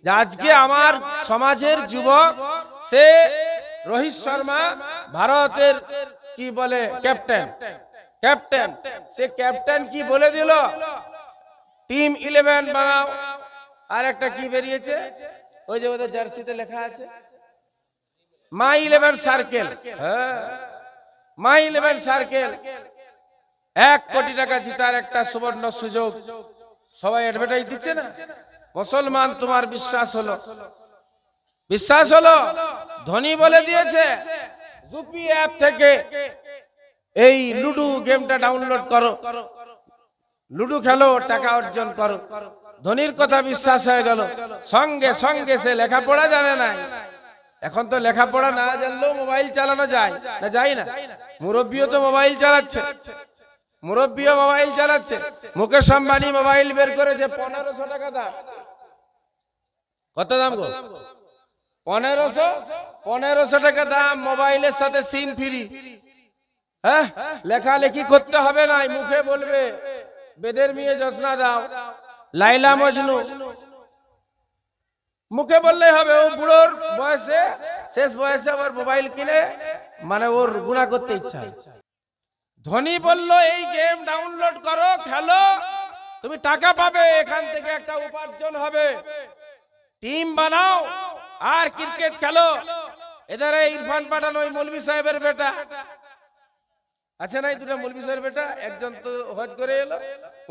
যে আজকে আমার সমাজের যুবক সে রোহিত শর্মা ভারতের কি বলে ক্যাপ্টেন ক্যাপ্টেন সে ক্যাপ্টেন কি বলে দিল টিম 11 বানাও আর একটা কি বেরিয়েছে ওই যে ওদের জার্সিতে লেখা আছে মাই 11 সার্কেল হ্যাঁ মাই 11 সার্কেল 1 কোটি টাকা জিতার একটা সুবর্ণ সুযোগ সবাই অ্যাডভার্টাইজ দিচ্ছে না মুসলমান তোমার বিশ্বাস হলো ধনী বলে দিয়েছে জুপি অ্যাপ থেকে এই লুডু গেমটা ডাউনলোড করো লুডু খেলো টাকা অর্জন করো ধনীর কথা বিশ্বাস হয়ে গেল সঙ্গে সঙ্গে সে লেখাপড়া জানে না এখন তো লেখাপড়া না জানলেও মোবাইল চালানো যায় না যায় না মুরব্বিও তো মোবাইল চালাচ্ছে মুকেশ আম্বানি মোবাইল বের করেছে 1500 টাকা দাম কত দাম গো 1500 টাকা দাম মোবাইলের সাথে সিম ফ্রি হ্যাঁ লেখালেখি করতে হবে না মুখে বলবে বেদের মেয়ে জোসনা দাও লাইলা মজনু মুখে বললেই হবে ও বুড়োর বয়সে শেষ বয়সে আবার মোবাইল কিনে মানে ওর গুনাহ করতে ইচ্ছা ধনী বললো এই গেম ডাউনলোড করো খেলো তুমি টাকা পাবে এখান থেকে একটা উপার্জন হবে টিম বানাও আর ক্রিকেট খেলো এদের ইরফান পাঠান ওই মৌলভী সাহেবের বেটা আছে নাই দুটো মৌলভী সাহেবের বেটা একজন তো হজ করে এলো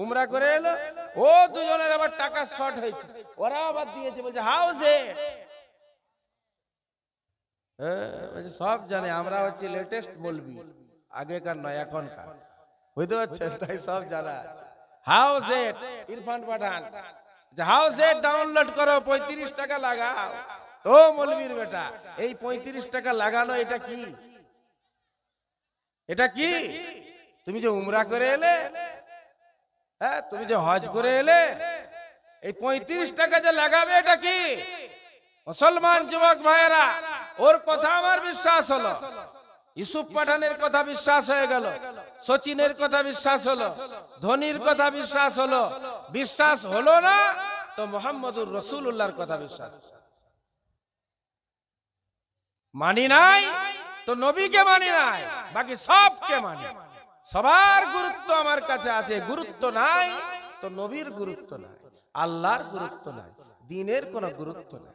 উমরা করে এলো ও দুজনের আবার টাকা শর্ট হয়েছে ওরা আবার দিয়েছে বলছে হাউসে সব জানে আমরা হচ্ছে লেটেস্ট মৌলভী আগেকার নয় এখনকার বুঝতে পারছেন তাই সব জানা আছে হাউস এট ইরফান পাঠান হাউস এট ডাউনলোড করো 35 টাকা লাগাও তো মৌলভীর বেটা এই 35 টাকা লাগানো এটা কি তুমি যে উমরা করে এলে হ্যাঁ তুমি যে হজ করে এলে এই 35 টাকা যে লাগাবে এটা কি মুসলমান যুবক ভাইয়েরা ওর কথা আমার বিশ্বাস হলো ইউসুফ পাঠানের কথা বিশ্বাস হয়ে গেল সচিনের কথা বিশ্বাস হলো ধোনির কথা বিশ্বাস হলো না তো মুহাম্মদুর রাসূলুল্লাহর কথা বিশ্বাস মানি নাই তো নবীকে মানি নাই বাকি সবকে মানি সবার গুরুত্ব আমার কাছে আছে গুরুত্ব নাই তো নবীর গুরুত্ব নাই আল্লাহর গুরুত্ব নাই দ্বীনের কোনো গুরুত্ব নাই